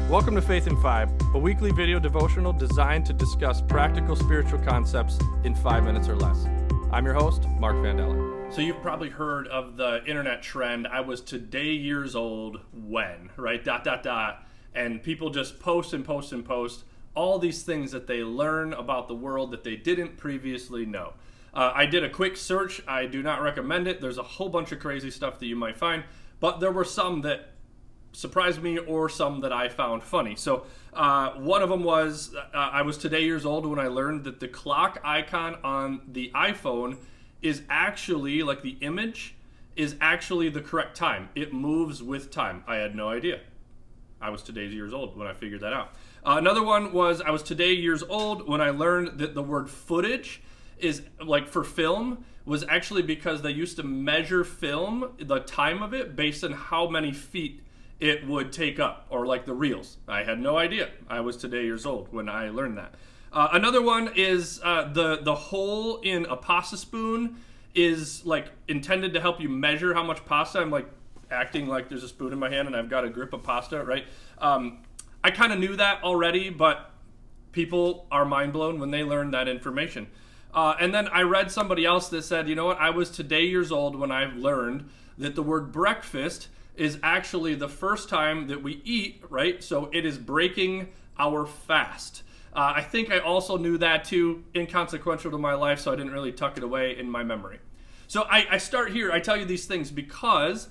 Welcome to Faith in 5, a weekly video devotional designed to discuss practical spiritual concepts in 5 minutes or less. I'm your host, Mark Vandella. So you've probably heard of the internet trend, I was today years old when, right? ... And people just post all these things that they learn about the world that they didn't previously know. I did a quick search. I do not recommend it. There's a whole bunch of crazy stuff that you might find, but there were some that surprised me or some that I found funny. So one of them was, I was today years old when I learned that the clock icon on the iPhone is actually, like the image, is actually the correct time. It moves with time. I had no idea. I was today years old when I figured that out. Another one was, I was today years old when I learned that the word footage is, like for film, was actually because they used to measure film, the time of it, based on how many feet it would take up, or like the reels. I had no idea. I was today years old when I learned that. Another one is the hole in a pasta spoon is like intended to help you measure how much pasta. I'm like acting like there's a spoon in my hand and I've got a grip of pasta, right? I kind of knew that already, but people are mind blown when they learn that information. And then I read somebody else that said, you know what, I was today years old when I learned that the word breakfast is actually the first time that we eat, right? So it is breaking our fast. I think I also knew that too, inconsequential to my life, so I didn't really tuck it away in my memory. So I start here, I tell you these things because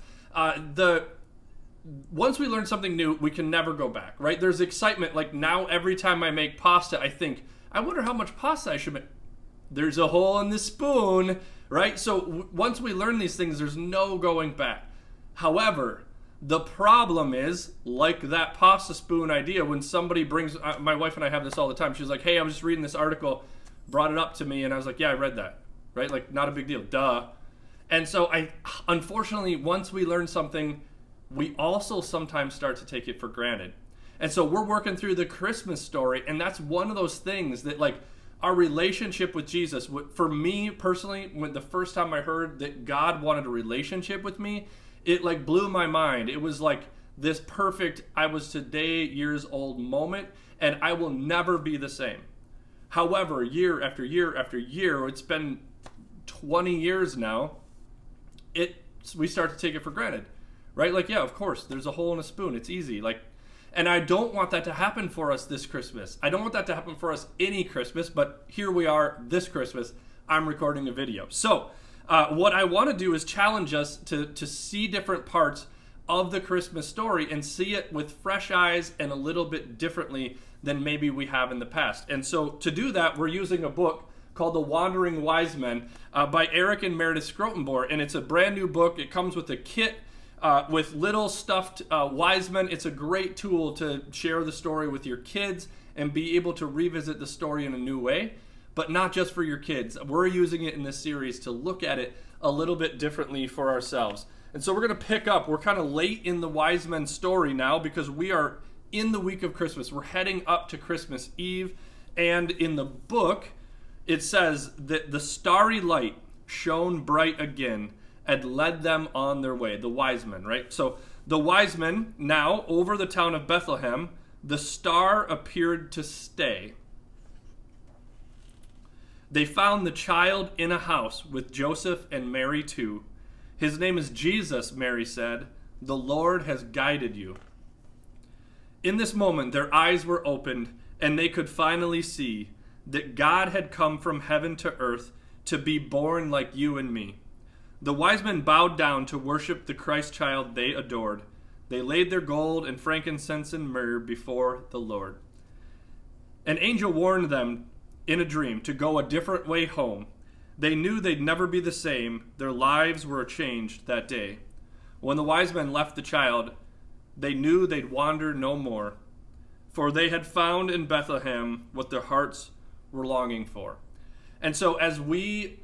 once we learn something new, we can never go back, right? There's excitement. Like now, every time I make pasta, I think, I wonder how much pasta I should make. There's a hole in the spoon, right? So once we learn these things, there's no going back. However, the problem is, like that pasta spoon idea, when somebody brings, my wife and I have this all the time. She's like, hey, I was just reading this article, brought it up to me, and I was like, yeah, I read that, right? Like, not a big deal, duh. And so unfortunately, once we learn something, we also sometimes start to take it for granted. And so we're working through the Christmas story, and that's one of those things that, like, our relationship with Jesus, for me personally, when the first time I heard that God wanted a relationship with me, it like blew my mind. It was like this perfect, I was today years old moment, and I will never be the same. However, year after year after year, it's been 20 years now, we start to take it for granted, right? Like, yeah, of course, there's a hole in a spoon. It's easy. Like, and I don't want that to happen for us this Christmas. I don't want that to happen for us any Christmas, but here we are this Christmas. I'm recording a video. So what I want to do is challenge us to see different parts of the Christmas story and see it with fresh eyes and a little bit differently than maybe we have in the past. And so to do that, we're using a book called The Wandering Wise Men by Eric and Meredith Scrotenborg. And it's a brand new book. It comes with a kit with little stuffed wise men. It's a great tool to share the story with your kids and be able to revisit the story in a new way, but not just for your kids. We're using it in this series to look at it a little bit differently for ourselves. And so we're going to pick up. We're kind of late in the wise men story now because we are in the week of Christmas. We're heading up to Christmas Eve. And in the book, it says that the starry light shone bright again and led them on their way, the wise men, right? So the wise men, now over the town of Bethlehem, the star appeared to stay. They found the child in a house with Joseph and Mary too. His name is Jesus, Mary said. The Lord has guided you. In this moment, their eyes were opened, and they could finally see that God had come from heaven to earth to be born like you and me. The wise men bowed down to worship the Christ child they adored. They laid their gold and frankincense and myrrh before the Lord. An angel warned them in a dream to go a different way home. They knew they'd never be the same. Their lives were changed that day. When the wise men left the child, they knew they'd wander no more, for they had found in Bethlehem what their hearts were longing for. And so as we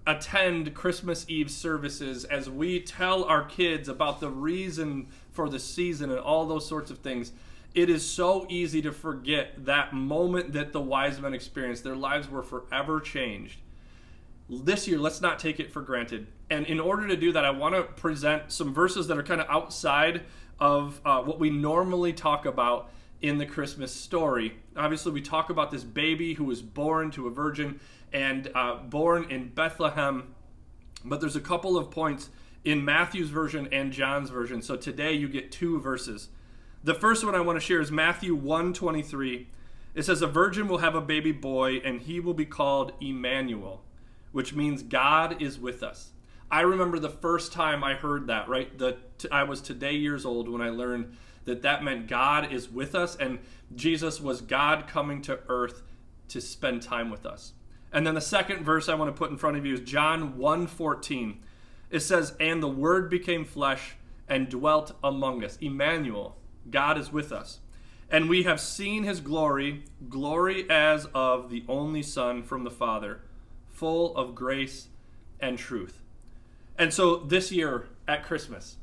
attend Christmas Eve services, as we tell our kids about the reason for the season and all those sorts of things, it is so easy to forget that moment that the wise men experienced. Their lives were forever changed. This year, let's not take it for granted. And in order to do that, I want to present some verses that are kind of outside of what we normally talk about in the Christmas story. Obviously, we talk about this baby who was born to a virgin and born in Bethlehem, but there's a couple of points in Matthew's version and John's version. So today you get two verses. The first one I want to share is Matthew 1:23. It says, "A virgin will have a baby boy, and he will be called Emmanuel," which means God is with us. I remember the first time I heard that, right? I was today years old when I learned that meant God is with us, and Jesus was God coming to earth to spend time with us. And then the second verse I want to put in front of you is John 1:14. It says, "And the Word became flesh and dwelt among us." Emmanuel, God is with us. "And we have seen his glory, glory as of the only Son from the Father, full of grace and truth." And so this year at Christmas,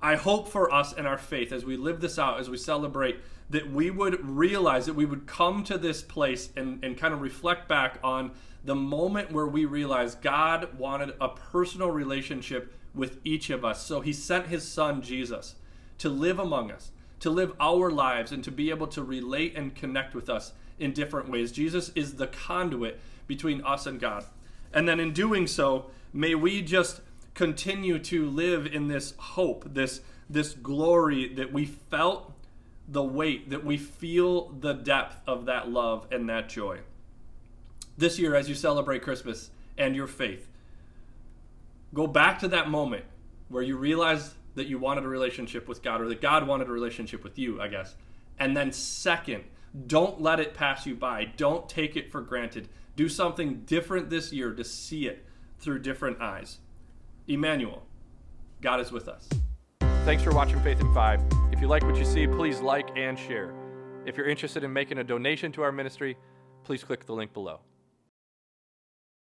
I hope for us and our faith as we live this out, as we celebrate, that we would realize, that we would come to this place and kind of reflect back on the moment where we realized God wanted a personal relationship with each of us. So he sent his son, Jesus, to live among us, to live our lives, and to be able to relate and connect with us in different ways. Jesus is the conduit between us and God. And then in doing so, may we just continue to live in this hope, this glory, that we felt the weight, that we feel the depth of that love and that joy. This year, as you celebrate Christmas and your faith, go back to that moment where you realized that you wanted a relationship with God, or that God wanted a relationship with you, I guess. And then second, don't let it pass you by. Don't take it for granted. Do something different this year to see it through different eyes. Emmanuel, God is with us. Thanks for watching Faith in 5. If you like what you see, please like and share. If you're interested in making a donation to our ministry, please click the link below.